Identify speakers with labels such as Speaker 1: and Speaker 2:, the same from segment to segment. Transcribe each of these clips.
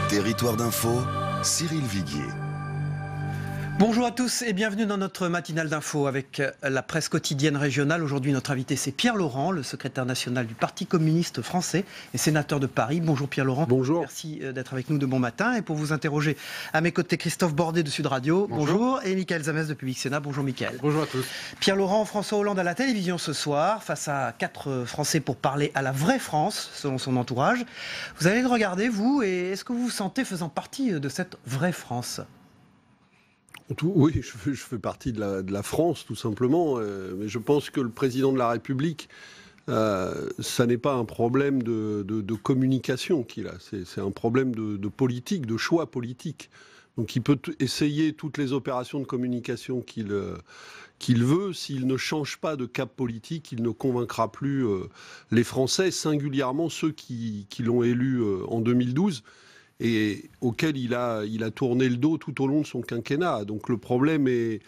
Speaker 1: Territoire d'info, Cyril Viguier.
Speaker 2: Bonjour à tous et bienvenue dans notre matinale d'info avec la presse quotidienne régionale. Aujourd'hui, notre invité, c'est Pierre Laurent, le secrétaire national du Parti communiste français et sénateur de Paris. Bonjour Pierre Laurent.
Speaker 3: Bonjour.
Speaker 2: Merci d'être avec nous de bon matin. Et pour vous interroger, à mes côtés, Christophe Bordet de Sud Radio. Bonjour. Et Michael Zamès de Public Sénat. Bonjour Michael.
Speaker 3: Bonjour à tous.
Speaker 2: Pierre Laurent, François Hollande à la télévision ce soir, face à 4 Français pour parler à la vraie France, selon son entourage. Vous allez le regarder, vous, et est-ce que vous vous sentez faisant partie de cette vraie France ?
Speaker 3: Oui, je fais partie de la France, tout simplement. Mais je pense que le président de la République, ça n'est pas un problème de communication qu'il a. C'est un problème de politique, de choix politique. Donc il peut essayer toutes les opérations de communication qu'il veut. S'il ne change pas de cap politique, il ne convaincra plus les Français, singulièrement ceux qui l'ont élu en 2012. Et auquel il a tourné le dos tout au long de son quinquennat. Donc le problème est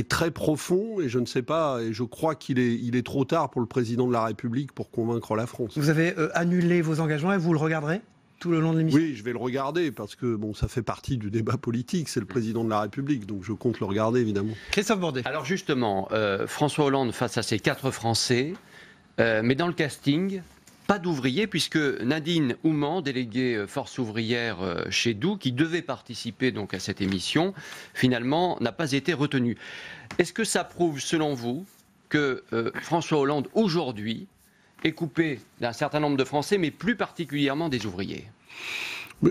Speaker 3: très profond et je ne sais pas, et je crois qu'il est trop tard pour le président de la République pour convaincre la France.
Speaker 2: Vous avez annulé vos engagements et vous le regarderez tout le long de l'émission ?
Speaker 3: Oui, je vais le regarder parce que ça fait partie du débat politique, c'est le président de la République, donc je compte le regarder évidemment.
Speaker 2: Christophe Bordet.
Speaker 4: Alors justement, François Hollande face à ces 4 Français, mais dans le casting... Pas d'ouvriers, puisque Nadine Ouman, déléguée force ouvrière chez Doux, qui devait participer donc à cette émission, finalement n'a pas été retenue. Est-ce que ça prouve, selon vous, que François Hollande, aujourd'hui, est coupé d'un certain nombre de Français, mais plus particulièrement des ouvriers ?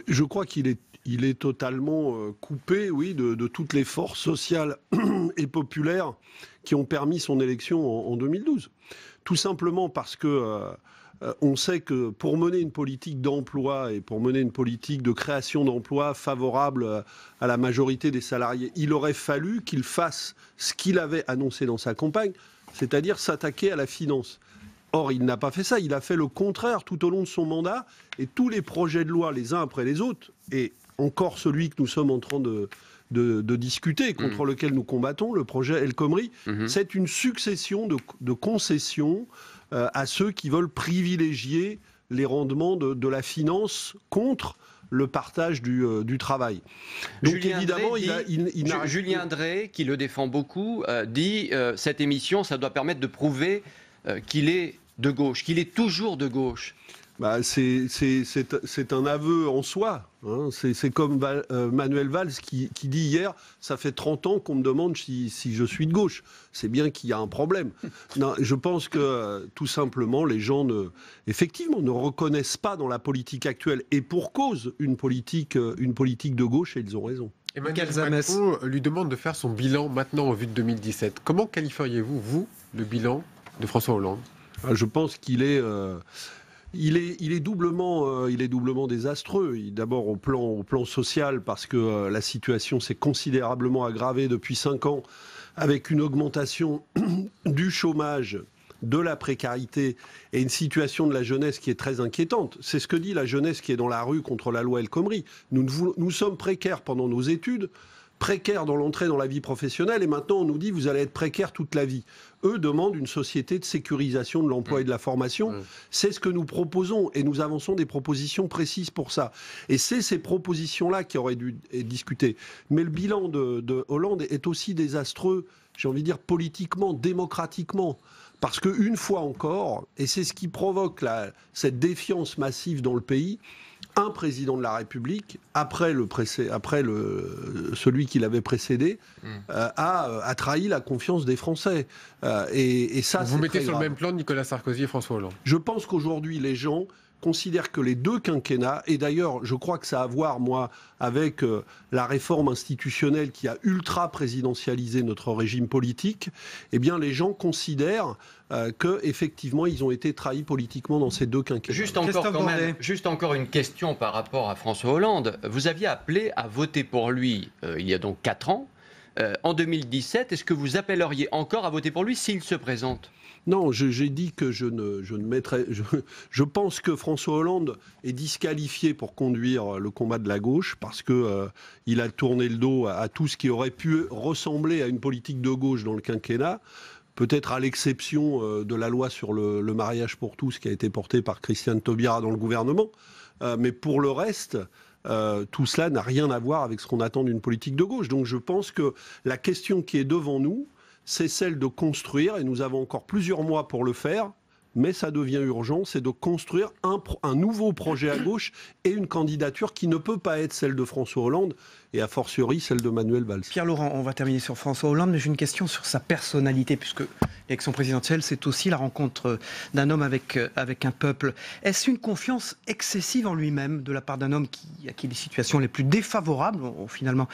Speaker 3: Je crois qu'il est totalement coupé, oui, de toutes les forces sociales et populaires qui ont permis son élection en 2012. Tout simplement parce que... on sait que pour mener une politique d'emploi et pour mener une politique de création d'emplois favorable à la majorité des salariés, il aurait fallu qu'il fasse ce qu'il avait annoncé dans sa campagne, c'est-à-dire s'attaquer à la finance. Or, il n'a pas fait ça, il a fait le contraire tout au long de son mandat, et tous les projets de loi, les uns après les autres, et encore celui que nous sommes en train de discuter, contre lequel nous combattons, le projet El Khomri, c'est une succession de concessions à ceux qui veulent privilégier les rendements de la finance contre le partage du travail. Donc
Speaker 4: Julien Drey, qui le défend beaucoup, dit cette émission, ça doit permettre de prouver qu'il est de gauche, qu'il est toujours de gauche.
Speaker 3: C'est un aveu en soi. Hein. C'est comme Manuel Valls qui dit hier, ça fait 30 ans qu'on me demande si je suis de gauche. C'est bien qu'il y a un problème. Non, je pense que tout simplement, les gens effectivement, ne reconnaissent pas dans la politique actuelle, et pour cause, une politique de gauche, et ils ont raison.
Speaker 5: Emmanuel Macron lui demande de faire son bilan maintenant au vu de 2017. Comment qualifieriez-vous, vous, le bilan de François Hollande ?
Speaker 3: Je pense qu'il est... Il est doublement désastreux. D'abord au plan social, parce que la situation s'est considérablement aggravée depuis 5 ans, avec une augmentation du chômage, de la précarité et une situation de la jeunesse qui est très inquiétante. C'est ce que dit la jeunesse qui est dans la rue contre la loi El Khomri. Nous sommes précaires pendant nos études, précaires dans l'entrée dans la vie professionnelle, et maintenant on nous dit vous allez être précaires toute la vie. Eux demandent une société de sécurisation de l'emploi et de la formation. C'est ce que nous proposons, et nous avançons des propositions précises pour ça. Et c'est ces propositions-là qui auraient dû être discutées. Mais le bilan de Hollande est aussi désastreux, j'ai envie de dire politiquement, démocratiquement. Parce qu'une fois encore, et c'est ce qui provoque cette défiance massive dans le pays, un président de la République, après celui qui l'avait précédé, a trahi la confiance des Français. Et ça,
Speaker 5: vous mettez sur le même plan Nicolas Sarkozy et François Hollande.
Speaker 3: Je pense qu'aujourd'hui, les gens considèrent que les 2 quinquennats, et d'ailleurs, je crois que ça a à voir, moi, avec la réforme institutionnelle qui a ultra-présidentialisé notre régime politique, eh bien, les gens considèrent qu'effectivement, ils ont été trahis politiquement dans ces 2 quinquennats.
Speaker 4: Juste encore une question par rapport à François Hollande. Vous aviez appelé à voter pour lui il y a donc 4 ans. En 2017, est-ce que vous appelleriez encore à voter pour lui s'il se présente ?
Speaker 3: Non, j'ai dit que je ne mettrais... Je pense que François Hollande est disqualifié pour conduire le combat de la gauche parce qu'il a tourné le dos à tout ce qui aurait pu ressembler à une politique de gauche dans le quinquennat. peut-être à l'exception de la loi sur le mariage pour tous qui a été portée par Christiane Taubira dans le gouvernement. Mais pour le reste, tout cela n'a rien à voir avec ce qu'on attend d'une politique de gauche. Donc je pense que la question qui est devant nous, c'est celle de construire, et nous avons encore plusieurs mois pour le faire, mais ça devient urgent, c'est de construire un nouveau projet à gauche et une candidature qui ne peut pas être celle de François Hollande et a fortiori celle de Manuel Valls.
Speaker 2: Pierre Laurent, on va terminer sur François Hollande, mais j'ai une question sur sa personnalité, puisque l'élection présidentielle, c'est aussi la rencontre d'un homme avec un peuple. Est-ce une confiance excessive en lui-même de la part d'un homme à qui les situations les plus défavorables, finalement,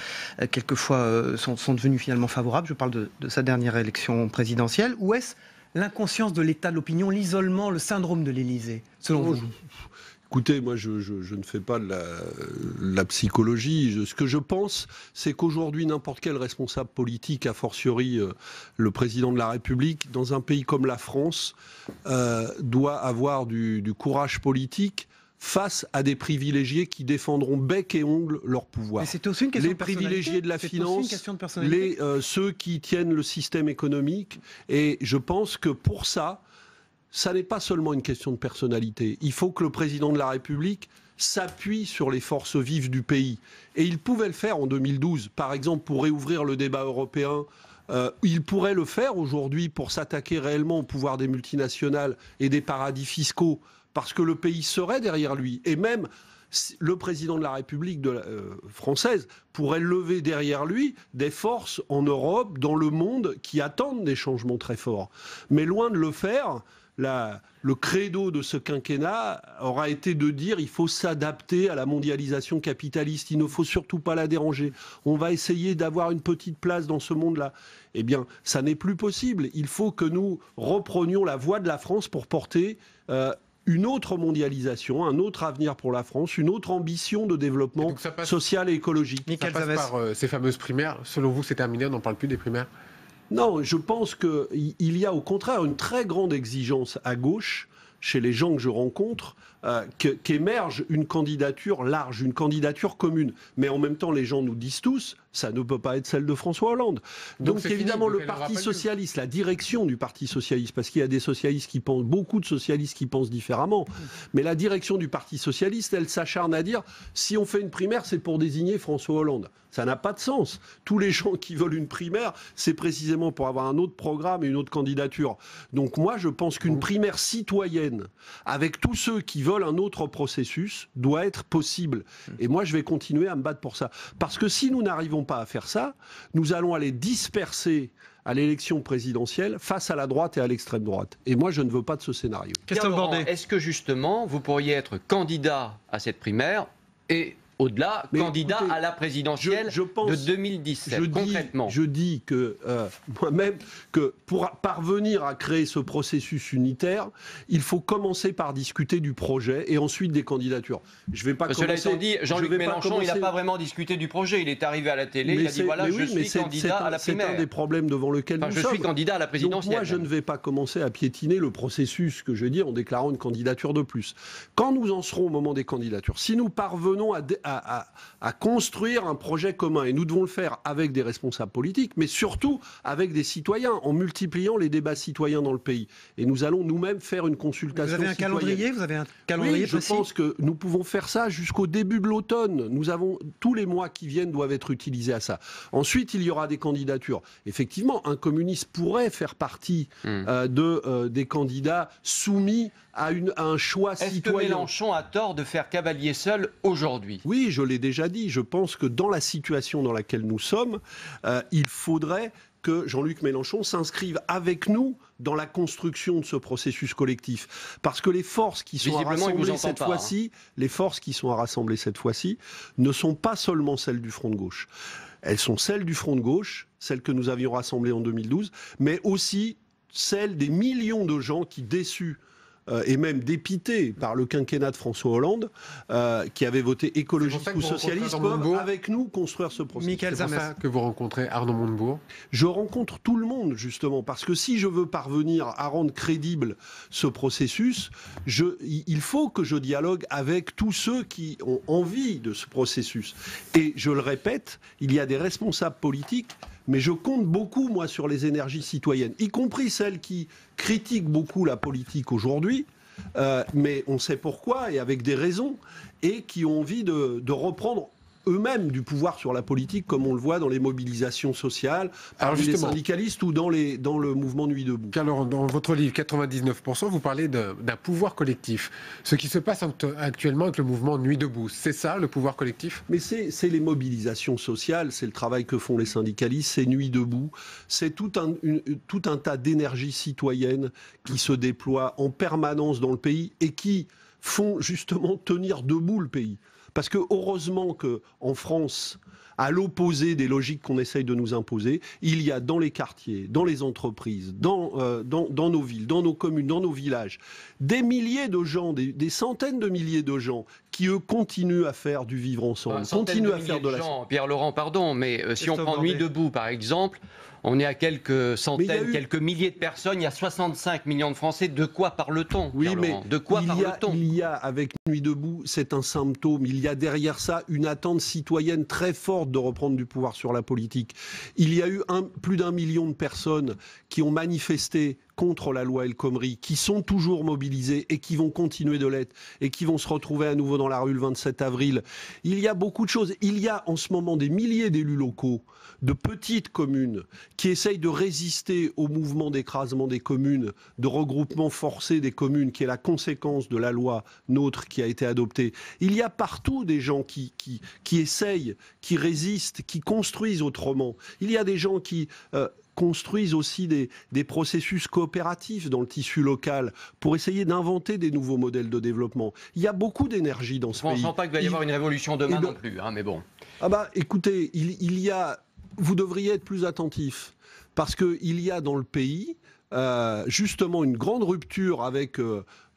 Speaker 2: quelquefois sont devenues finalement favorables? Je parle de sa dernière élection présidentielle. Ou est-ce l'inconscience de l'état de l'opinion, l'isolement, le syndrome de l'Élysée, selon vous?
Speaker 3: Écoutez, moi, je ne fais pas de la psychologie. Ce que je pense, c'est qu'aujourd'hui, n'importe quel responsable politique, a fortiori le président de la République, dans un pays comme la France, doit avoir du courage politique face à des privilégiés qui défendront bec et ongle leur pouvoir.
Speaker 2: Mais c'est aussi une question
Speaker 3: les
Speaker 2: de personnalité.
Speaker 3: Privilégiés de la finance, ceux qui tiennent le système économique. Et je pense que pour ça n'est pas seulement une question de personnalité. Il faut que le président de la République s'appuie sur les forces vives du pays. Et il pouvait le faire en 2012, par exemple pour réouvrir le débat européen. Il pourrait le faire aujourd'hui pour s'attaquer réellement au pouvoir des multinationales et des paradis fiscaux, parce que le pays serait derrière lui. Et même le président de la République française pourrait lever derrière lui des forces en Europe, dans le monde, qui attendent des changements très forts. Mais loin de le faire, le credo de ce quinquennat aura été de dire il faut s'adapter à la mondialisation capitaliste, il ne faut surtout pas la déranger. On va essayer d'avoir une petite place dans ce monde-là. Eh bien, ça n'est plus possible. Il faut que nous reprenions la voie de la France pour porter une autre mondialisation, un autre avenir pour la France, une autre ambition de développement social et écologique.
Speaker 5: Ça passe par ces fameuses primaires. Selon vous, c'est terminé, on n'en parle plus des primaires?
Speaker 3: Non, je pense qu'il y a au contraire une très grande exigence à gauche, chez les gens que je rencontre, qu'émerge une candidature large, une candidature commune. Mais en même temps, les gens nous disent tous, ça ne peut pas être celle de François Hollande. Donc évidemment, le Parti socialiste, la direction du Parti socialiste, parce qu'il y a des socialistes qui pensent, beaucoup de socialistes qui pensent différemment, mais la direction du Parti socialiste, elle s'acharne à dire, si on fait une primaire, c'est pour désigner François Hollande. Ça n'a pas de sens. Tous les gens qui veulent une primaire, c'est précisément pour avoir un autre programme et une autre candidature. Donc moi, je pense qu'une primaire citoyenne, avec tous ceux qui veulent un autre processus, doit être possible. Et moi, je vais continuer à me battre pour ça. Parce que si nous n'arrivons pas à faire ça, nous allons aller disperser à l'élection présidentielle face à la droite et à l'extrême droite. Et moi, je ne veux pas de ce scénario.
Speaker 4: Pierre Laurent, est-ce que justement, vous pourriez être candidat à cette primaire et au-delà, candidat à la présidentielle de 2017, concrètement?
Speaker 3: Je dis que moi-même, que pour parvenir à créer ce processus unitaire, il faut commencer par discuter du projet et ensuite des candidatures. Je vais pas
Speaker 4: Cela étant dit, Jean-Luc Mélenchon, il n'a pas vraiment discuté du projet. Il est arrivé à la télé, il a dit voilà, je suis candidat à la primaire.
Speaker 3: C'est un des problèmes devant lequel nous sommes.
Speaker 4: Je suis candidat à la présidentielle.
Speaker 3: Donc moi, je ne vais pas commencer à piétiner le processus que je dis en déclarant une candidature de plus. Quand nous en serons au moment des candidatures, si nous parvenons à construire un projet commun, et nous devons le faire avec des responsables politiques, mais surtout avec des citoyens, en multipliant les débats citoyens dans le pays. Et nous allons nous-mêmes faire une consultation citoyenne.
Speaker 2: Vous avez un calendrier
Speaker 3: Oui, je pense que nous pouvons faire ça jusqu'au début de l'automne. Nous avons tous les mois qui viennent doivent être utilisés à ça. Ensuite, il y aura des candidatures. Effectivement, un communiste pourrait faire partie des candidats soumis à un choix citoyen.
Speaker 4: Est-ce que Mélenchon a tort de faire cavalier seul aujourd'hui?
Speaker 3: Oui, je l'ai déjà dit. Je pense que dans la situation dans laquelle nous sommes, il faudrait que Jean-Luc Mélenchon s'inscrive avec nous dans la construction de ce processus collectif. Parce que les forces qui sont à rassembler cette fois-ci, les forces qui sont à rassembler cette fois-ci, ne sont pas seulement celles du Front de gauche. Elles sont celles du Front de gauche, celles que nous avions rassemblées en 2012, mais aussi celles des millions de gens qui, déçus et même dépité par le quinquennat de François Hollande, qui avait voté écologiste ou socialiste, peuvent avec nous construire ce processus.
Speaker 5: C'est pour ça que vous rencontrez Arnaud Montebourg?
Speaker 3: Je rencontre tout le monde, justement, parce que si je veux parvenir à rendre crédible ce processus, il faut que je dialogue avec tous ceux qui ont envie de ce processus. Et je le répète, il y a des responsables politiques Mais je compte beaucoup, moi, sur les énergies citoyennes, y compris celles qui critiquent beaucoup la politique aujourd'hui, mais on sait pourquoi et avec des raisons, et qui ont envie de reprendre eux-mêmes du pouvoir sur la politique, comme on le voit dans les mobilisations sociales, parmi les syndicalistes ou dans le mouvement Nuit debout.
Speaker 5: Alors, dans votre livre 99%, vous parlez d'un pouvoir collectif. Ce qui se passe actuellement avec le mouvement Nuit debout, c'est ça, le pouvoir collectif ?
Speaker 3: Mais c'est les mobilisations sociales, c'est le travail que font les syndicalistes, c'est Nuit debout, c'est tout un tas d'énergies citoyennes qui se déploient en permanence dans le pays et qui font justement tenir debout le pays. Parce que heureusement qu'en France, à l'opposé des logiques qu'on essaye de nous imposer, il y a dans les quartiers, dans les entreprises, dans nos villes, dans nos communes, dans nos villages, des milliers de gens, des centaines de milliers de gens qui, eux, continuent à faire du vivre ensemble, continuent à faire de la...
Speaker 4: Pierre-Laurent, pardon, mais si on prend Nuit debout, par exemple, on est à quelques centaines, quelques milliers de personnes, il y a 65 millions de Français. De quoi parle-t-on ?
Speaker 3: Oui, mais
Speaker 4: de quoi parle-t-on ?
Speaker 3: Il y a, avec Nuit debout, c'est un symptôme. Il y a derrière ça une attente citoyenne très forte de reprendre du pouvoir sur la politique. Il y a eu plus d'1 million de personnes qui ont manifesté contre la loi El Khomri, qui sont toujours mobilisés et qui vont continuer de l'être et qui vont se retrouver à nouveau dans la rue le 27 avril. Il y a beaucoup de choses. Il y a en ce moment des milliers d'élus locaux de petites communes qui essayent de résister au mouvement d'écrasement des communes, de regroupement forcé des communes, qui est la conséquence de la loi NOTRe qui a été adoptée. Il y a partout des gens qui essayent, qui résistent, qui construisent autrement. Il y a des gens qui... construisent aussi des processus coopératifs dans le tissu local pour essayer d'inventer des nouveaux modèles de développement. Il y a beaucoup d'énergie dans ce pays. Je ne
Speaker 4: pense pas qu'il va y avoir une révolution demain non plus, hein, mais bon.
Speaker 3: Ah bah écoutez, il y a... Vous devriez être plus attentif parce qu'il y a dans le pays justement une grande rupture avec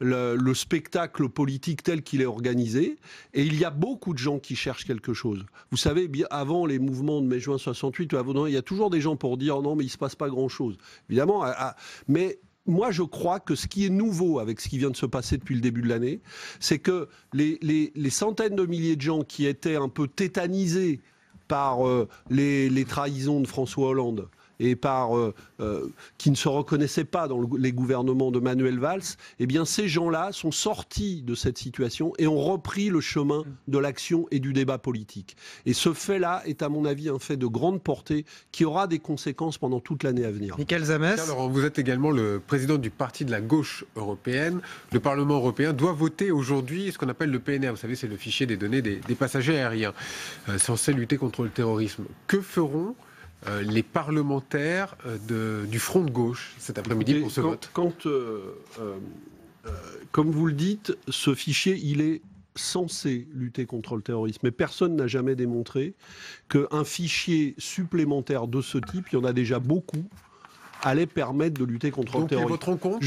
Speaker 3: le spectacle politique tel qu'il est organisé, et il y a beaucoup de gens qui cherchent quelque chose. Vous savez, bien avant les mouvements de mai-juin 68, il y a toujours des gens pour dire non mais il ne se passe pas grand-chose. Évidemment, mais moi je crois que ce qui est nouveau avec ce qui vient de se passer depuis le début de l'année, c'est que les centaines de milliers de gens qui étaient un peu tétanisés par les trahisons de François Hollande et qui ne se reconnaissaient pas dans les gouvernements de Manuel Valls, eh bien ces gens-là sont sortis de cette situation et ont repris le chemin de l'action et du débat politique. Et ce fait-là est à mon avis un fait de grande portée qui aura des conséquences pendant toute l'année à venir.
Speaker 2: Michael Zamès.
Speaker 5: Alors, vous êtes également le président du parti de la gauche européenne. Le Parlement européen doit voter aujourd'hui ce qu'on appelle le PNR. Vous savez, c'est le fichier des données des passagers aériens, censé lutter contre le terrorisme. Que feront les parlementaires du Front de gauche cet après-midi pour ce vote ?
Speaker 3: Comme vous le dites, ce fichier, il est censé lutter contre le terrorisme. Mais personne n'a jamais démontré qu'un fichier supplémentaire de ce type, il y en a déjà beaucoup, allait permettre de lutter contre le terrorisme.
Speaker 5: Donc ils voteront contre ?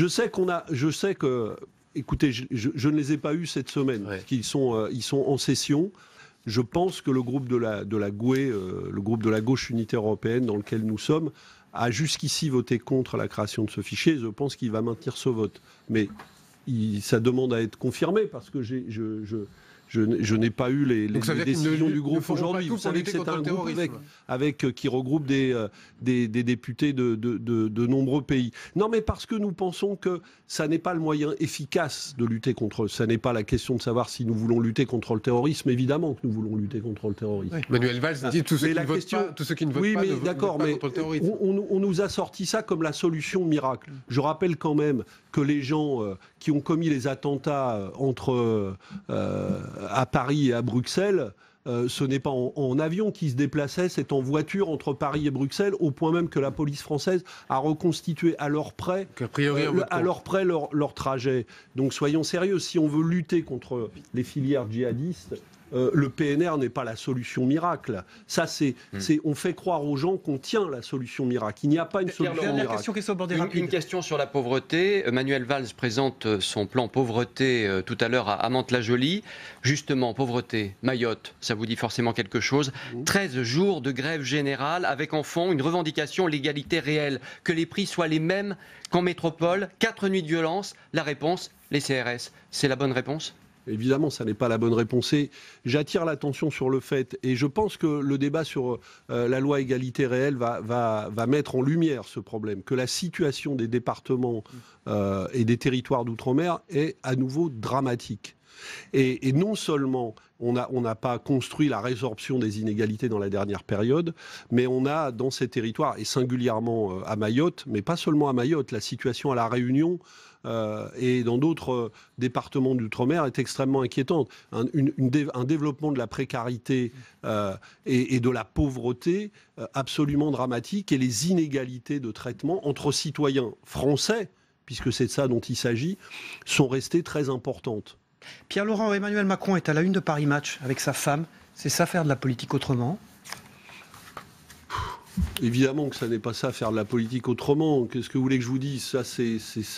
Speaker 3: Je sais que... Écoutez, je ne les ai pas eus cette semaine, parce qu'ils sont en session. Je pense que le groupe de la GUE, le groupe de la gauche unitaire européenne dans lequel nous sommes, a jusqu'ici voté contre la création de ce fichier. Je pense qu'il va maintenir ce vote. Mais ça demande à être confirmé parce que je n'ai pas eu les décisions du groupe aujourd'hui. Vous savez que c'est un groupe qui regroupe des députés de nombreux pays. Non, mais parce que nous pensons que ça n'est pas le moyen efficace de lutter contre eux. Ça n'est pas la question de savoir si nous voulons lutter contre le terrorisme. Évidemment que nous voulons lutter contre le terrorisme.
Speaker 5: Oui. Manuel Valls dit tous ceux qui ne votent pas contre le terrorisme.
Speaker 3: On nous a sorti ça comme la solution miracle. Je rappelle quand même que les gens qui ont commis les attentats à Paris et à Bruxelles, ce n'est pas en avion qu'ils se déplaçaient, c'est en voiture entre Paris et Bruxelles, au point même que la police française a reconstitué à leur près leur trajet. Donc soyons sérieux, si on veut lutter contre les filières djihadistes, le PNR n'est pas la solution miracle. Ça, on fait croire aux gens qu'on tient la solution miracle. Il n'y a pas une solution miracle.
Speaker 4: Une question sur la pauvreté. Manuel Valls présente son plan pauvreté tout à l'heure à Mantes-la-Jolie. Justement, pauvreté, Mayotte, ça vous dit forcément quelque chose. 13 jours de grève générale avec en fond une revendication l'égalité réelle, que les prix soient les mêmes qu'en métropole. 4 nuits de violence. La réponse, les CRS. C'est la bonne réponse ?
Speaker 3: Évidemment, ça n'est pas la bonne réponse. Et j'attire l'attention sur le fait, et je pense que le débat sur la loi égalité réelle va mettre en lumière ce problème, que la situation des départements et des territoires d'outre-mer est à nouveau dramatique. Et non seulement on n'a pas construit la résorption des inégalités dans la dernière période, mais on a dans ces territoires, et singulièrement à Mayotte, mais pas seulement à Mayotte, la situation à La Réunion et dans d'autres départements d'outre-mer est extrêmement inquiétante. Un développement de la précarité et de la pauvreté absolument dramatique, et les inégalités de traitement entre citoyens français, puisque c'est de ça dont il s'agit, sont restées très importantes.
Speaker 2: Pierre-Laurent, Emmanuel Macron est à la une de Paris Match avec sa femme. C'est ça, faire de la politique autrement?
Speaker 3: Évidemment que ça n'est pas ça, faire de la politique autrement. Qu'est-ce que vous voulez que je vous dise? Ça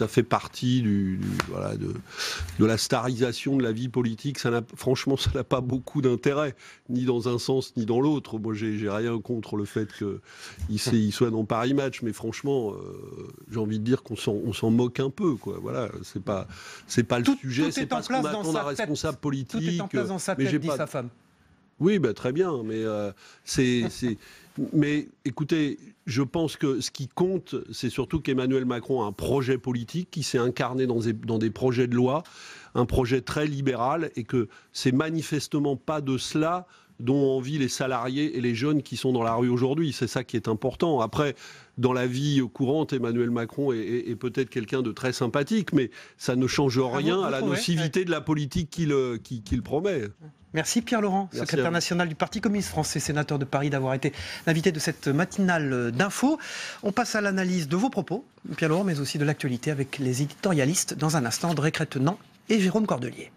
Speaker 3: fait partie de la starisation de la vie politique. Franchement, ça n'a pas beaucoup d'intérêt, ni dans un sens ni dans l'autre. Moi, j'ai rien contre le fait qu'il soit dans Paris Match, mais franchement, j'ai envie de dire qu'on s'en moque un peu, quoi. Voilà, c'est pas le sujet. C'est pas ce qu'on attend d'un responsable politique.
Speaker 2: Tout est en place dans sa tête, dit sa femme.
Speaker 3: Oui, très bien, mais Mais écoutez, je pense que ce qui compte, c'est surtout qu'Emmanuel Macron a un projet politique qui s'est incarné dans des projets de loi, un projet très libéral, et que c'est manifestement pas de cela dont ont envie les salariés et les jeunes qui sont dans la rue aujourd'hui. C'est ça qui est important. Après, dans la vie courante, Emmanuel Macron est peut-être quelqu'un de très sympathique, mais ça ne change rien à la nocivité de la politique qu'il promet.
Speaker 2: Merci Pierre-Laurent, secrétaire national du Parti communiste français, sénateur de Paris, d'avoir été l'invité de cette matinale d'infos. On passe à l'analyse de vos propos, Pierre-Laurent, mais aussi de l'actualité avec les éditorialistes. Dans un instant, André Crétenant et Jérôme Cordelier.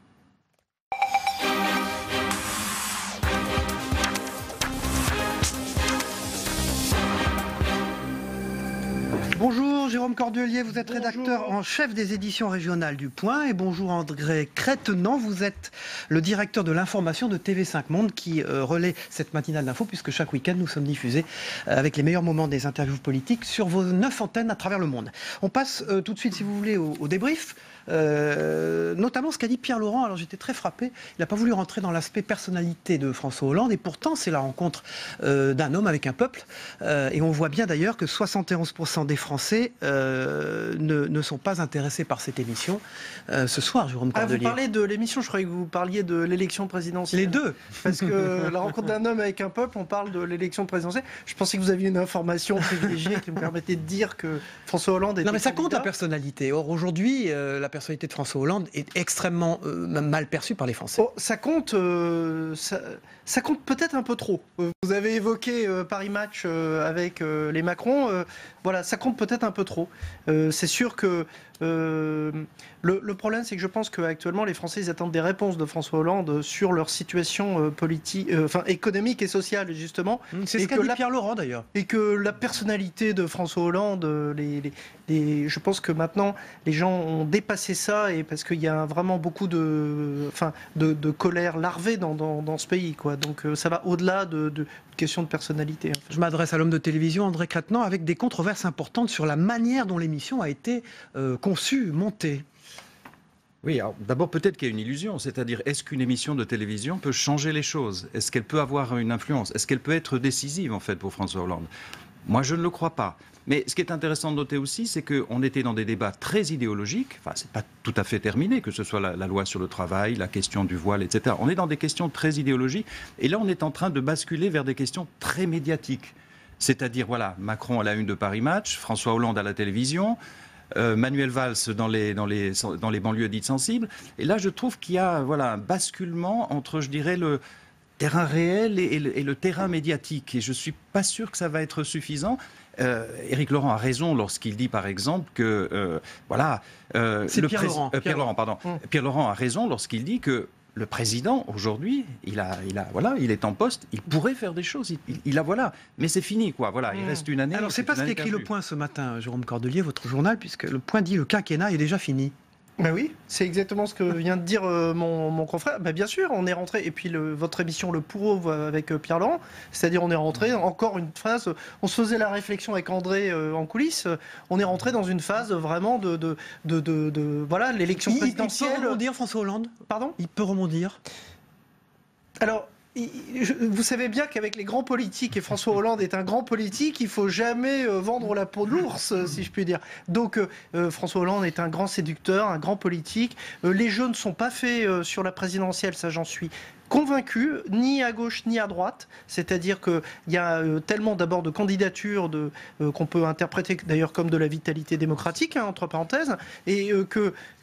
Speaker 2: Bonjour Jérôme Cordelier, vous êtes rédacteur en chef des éditions régionales du Point, et bonjour André Crétenant, vous êtes le directeur de l'information de TV5 Monde qui relaie cette matinale d'infos, puisque chaque week-end nous sommes diffusés avec les meilleurs moments des interviews politiques sur vos 9 antennes à travers le monde. On passe tout de suite, si vous voulez, au débrief. Notamment ce qu'a dit Pierre-Laurent. Alors j'étais très frappé, il n'a pas voulu rentrer dans l'aspect personnalité de François Hollande, et pourtant c'est la rencontre d'un homme avec un peuple, et on voit bien d'ailleurs que 71% des Français ne sont pas intéressés par cette émission ce soir, Jérôme Cordelier.
Speaker 6: Vous parlez de l'émission, je croyais que vous parliez de l'élection présidentielle.
Speaker 2: Les deux.
Speaker 6: Parce que la rencontre d'un homme avec un peuple, on parle de l'élection présidentielle. Je pensais que vous aviez une information privilégiée qui me permettait de dire que François Hollande était
Speaker 2: Non mais ça compte,
Speaker 6: candidat.
Speaker 2: la personnalité. Or aujourd'hui, la personnalité de François Hollande est extrêmement mal perçue par les Français.
Speaker 6: Oh, ça compte peut-être un peu trop. Vous avez évoqué Paris Match avec les Macron. Voilà, ça compte peut-être un peu trop. C'est sûr que le problème, c'est que je pense qu'actuellement, les Français ils attendent des réponses de François Hollande sur leur situation politique, économique et sociale, justement.
Speaker 2: C'est ce qu'a dit Pierre-Laurent, d'ailleurs.
Speaker 6: Et que la personnalité de François Hollande, je pense que maintenant, les gens ont dépassé ça, et parce qu'il y a vraiment beaucoup de colère larvée dans ce pays, quoi. Donc ça va au-delà de question de personnalité. En fait.
Speaker 2: Je m'adresse à l'homme de télévision, André Crétenant, avec des controverses importantes sur la manière dont l'émission a été conçue, montée.
Speaker 7: Oui, alors d'abord peut-être qu'il y a une illusion, c'est-à-dire est-ce qu'une émission de télévision peut changer les choses? Est-ce qu'elle peut avoir une influence? Est-ce qu'elle peut être décisive en fait pour François Hollande? Moi je ne le crois pas. Mais ce qui est intéressant de noter aussi, c'est qu'on était dans des débats très idéologiques, enfin c'est pas tout à fait terminé, que ce soit la loi sur le travail, la question du voile, etc. On est dans des questions très idéologiques, et là on est en train de basculer vers des questions très médiatiques. C'est-à-dire, voilà, Macron à la une de Paris Match, François Hollande à la télévision, Manuel Valls dans les banlieues dites sensibles. Et là, je trouve qu'il y a un basculement entre, je dirais, le terrain réel et le terrain médiatique. Et je ne suis pas sûr que ça va être suffisant. Éric Laurent a raison lorsqu'il dit, par exemple, que... Pierre Laurent a raison lorsqu'il dit que le président, aujourd'hui, il est en poste, il pourrait faire des choses, mais c'est fini, quoi. Voilà, il reste une année.
Speaker 2: Alors, c'est pas ce qu'écrit Le Point ce matin, Jérôme Cordelier, votre journal, puisque Le Point dit le quinquennat est déjà fini.
Speaker 6: Ben oui, c'est exactement ce que vient de dire mon confrère. Ben bien sûr, on est rentré, et puis votre émission Le Pourreau avec Pierre Laurent, c'est-à-dire on est rentré encore une phase, on se faisait la réflexion avec André en coulisses, on est rentré dans une phase vraiment de voilà, l'élection présidentielle.
Speaker 2: Il peut rebondir, François Hollande.
Speaker 6: Pardon ?
Speaker 2: Il peut rebondir.
Speaker 6: Alors, vous savez bien qu'avec les grands politiques, et François Hollande est un grand politique, il ne faut jamais vendre la peau de l'ours, si je puis dire. Donc, François Hollande est un grand séducteur, un grand politique. Les jeux ne sont pas faits sur la présidentielle, ça j'en suis convaincu, ni à gauche ni à droite. C'est-à-dire qu'il y a tellement d'abord de candidatures qu'on peut interpréter d'ailleurs comme de la vitalité démocratique, entre parenthèses, et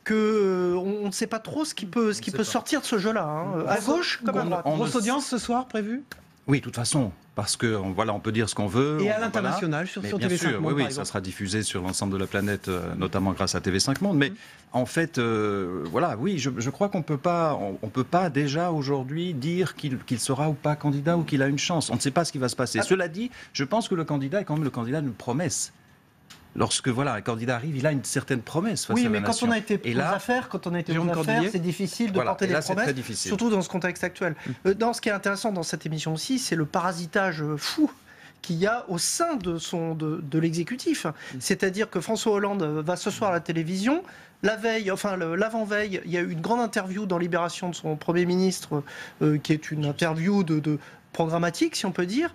Speaker 6: on ne sait pas trop ce qui peut sortir de ce jeu-là, à gauche comme à droite.
Speaker 2: Grosse audience ce soir prévue ?
Speaker 7: Oui, de toute façon, parce que voilà, on peut dire ce qu'on veut.
Speaker 2: Et à l'international, sur
Speaker 7: bien
Speaker 2: TV5
Speaker 7: sûr,
Speaker 2: Monde,
Speaker 7: oui,
Speaker 2: par
Speaker 7: ça
Speaker 2: exemple.
Speaker 7: sera diffusé sur l'ensemble de la planète, notamment grâce à TV5 Monde. Mais en fait, voilà, oui, je crois qu'on peut pas déjà aujourd'hui dire qu'il sera ou pas candidat ou qu'il a une chance. On ne sait pas ce qui va se passer. Cela dit, je pense que le candidat est quand même le candidat d'une promesse. Lorsque voilà, un candidat arrive, il a une certaine promesse face à la nation.
Speaker 6: Oui, mais quand on a été aux affaires, c'est difficile de porter des promesses, surtout dans ce contexte actuel. Dans ce qui est intéressant dans cette émission aussi, c'est le parasitage fou qu'il y a au sein de l'exécutif. C'est-à-dire que François Hollande va ce soir à la télévision. La veille, enfin l'avant-veille, il y a eu une grande interview dans Libération de son Premier ministre, qui est une interview de programmatique, si on peut dire.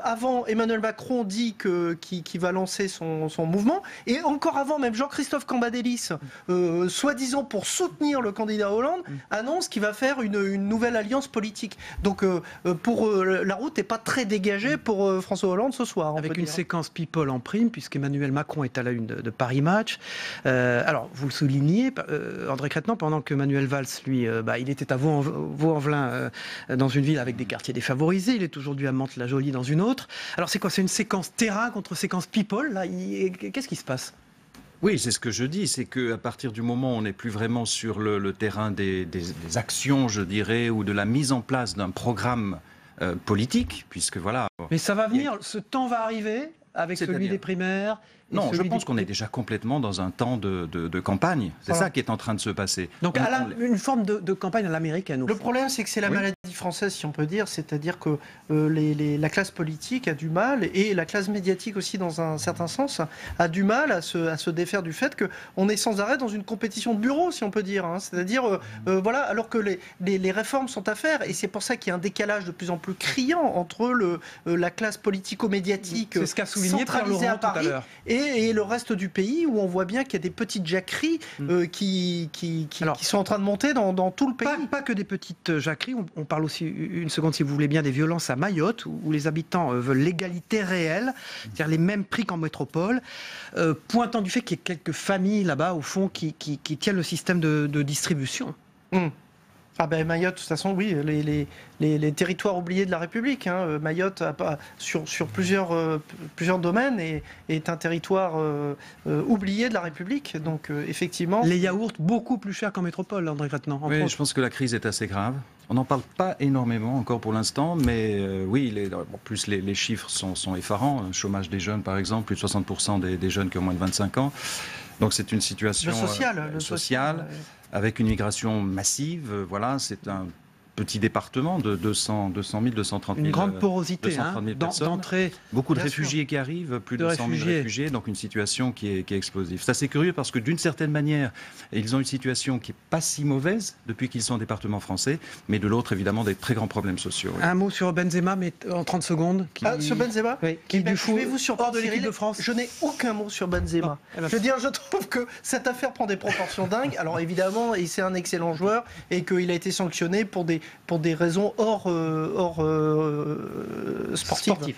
Speaker 6: Avant, Emmanuel Macron dit qu'il va lancer son mouvement. Et encore avant, même Jean-Christophe Cambadélis, soi-disant pour soutenir le candidat Hollande, annonce qu'il va faire une nouvelle alliance politique. Donc, la route n'est pas très dégagée pour François Hollande ce soir.
Speaker 2: Avec une séquence People en prime, puisqu'Emmanuel Macron est à la une de Paris Match. Alors, vous le soulignez, André Crête, pendant que Manuel Valls, lui, il était à Vaux-en-Velin, dans une ville avec des quartiers défavorisés. Il est aujourd'hui à Mantes-la-Jolie dans une autre. Alors c'est quoi ? C'est une séquence terrain contre séquence people là. Qu'est-ce qui se passe ?
Speaker 7: Oui, c'est ce que je dis, c'est qu'à partir du moment où on n'est plus vraiment sur le terrain des actions, je dirais, ou de la mise en place d'un programme politique, puisque voilà...
Speaker 2: Mais ça va venir, ce temps va arriver avec celui des primaires.
Speaker 7: Non, je pense qu'on est déjà complètement dans un temps de campagne. C'est ça qui est en train de se passer.
Speaker 2: Donc une forme de campagne à l'américaine.
Speaker 6: Le problème, c'est que c'est la maladie française, si on peut dire. C'est-à-dire que la classe politique a du mal, et la classe médiatique aussi, dans un certain sens, a du mal à se défaire du fait qu'on est sans arrêt dans une compétition de bureau, si on peut dire. C'est-à-dire, voilà, alors que les réformes sont à faire. Et c'est pour ça qu'il y a un décalage de plus en plus criant entre la classe politico-médiatique
Speaker 2: c'est ce qu'a souligné Pierre Laurent tout à l'heure.
Speaker 6: Et le reste du pays, où on voit bien qu'il y a des petites jacqueries qui sont en train de monter dans tout le pays.
Speaker 2: Pas que des petites jacqueries, on parle aussi, une seconde si vous voulez bien, des violences à Mayotte, où les habitants veulent l'égalité réelle, c'est-à-dire les mêmes prix qu'en métropole, pointant du fait qu'il y a quelques familles là-bas, au fond, qui tiennent le système de distribution.
Speaker 6: Ah ben Mayotte, de toute façon, oui, les territoires oubliés de la République. Mayotte, sur plusieurs domaines, est un territoire oublié de la République. Donc, effectivement...
Speaker 2: Les yaourts beaucoup plus chers qu'en métropole, André Crête-Nan.
Speaker 7: Oui, je pense que la crise est assez grave. On n'en parle pas énormément encore pour l'instant, mais oui, en plus les chiffres sont effarants. Le chômage des jeunes, par exemple, plus de 60% des jeunes qui ont moins de 25 ans. Donc c'est une situation sociale. Avec une migration massive, voilà, c'est un petit département de 200 000, 230 000
Speaker 2: une grande porosité
Speaker 7: d'entrée. Beaucoup de réfugiés qui arrivent, plus de 100 000 réfugiés, donc une situation qui est explosive. C'est assez curieux parce que d'une certaine manière, ils ont une situation qui n'est pas si mauvaise depuis qu'ils sont en département français, mais de l'autre, évidemment, des très grands problèmes sociaux. Oui.
Speaker 2: Un mot sur Benzema, mais en 30 secondes.
Speaker 6: Sur Benzema,
Speaker 2: qui du
Speaker 6: je vais vous surprendre
Speaker 2: de l'équipe de France.
Speaker 6: Je n'ai aucun mot sur Benzema. Je veux dire, je trouve que cette affaire prend des proportions dingues. Alors évidemment, c'est un excellent joueur et qu'il a été sanctionné pour des raisons hors sportives.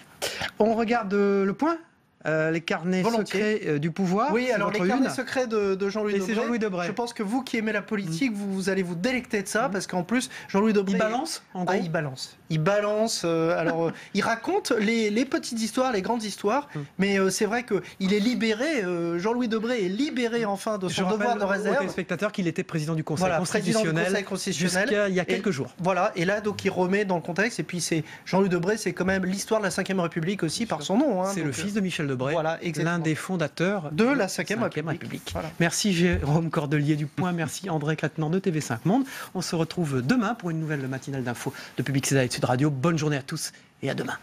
Speaker 6: On regarde le point. Les carnets secrets du pouvoir. Oui, alors les carnets secrets de Jean-Louis Debré.
Speaker 2: C'est Jean-Louis Debré.
Speaker 6: Je pense que vous qui aimez la politique, vous allez vous délecter de ça, parce qu'en plus, Jean-Louis Debré...
Speaker 2: Il balance, en gros.
Speaker 6: Il balance. Alors, il raconte les petites histoires, les grandes histoires, mais c'est vrai qu'il est libéré. Jean-Louis Debré est libéré enfin de son devoir de réserve.
Speaker 2: Je rappelle aux téléspectateurs qu'il était président du Conseil constitutionnel jusqu'à il y a quelques jours.
Speaker 6: Voilà, et là, donc, il remet dans le contexte. Et puis, Jean-Louis Debré, c'est quand même l'histoire de la Ve République aussi, par son nom.
Speaker 2: C'est le fils de Michel Debray,
Speaker 6: Voilà, exactement.
Speaker 2: l'un des fondateurs
Speaker 6: de la 5e République. Voilà.
Speaker 2: Merci Jérôme Cordelier du Point, merci André Quatennant de TV5 Monde. On se retrouve demain pour une nouvelle matinale d'info de Public Sénat et de Sud Radio. Bonne journée à tous et à demain.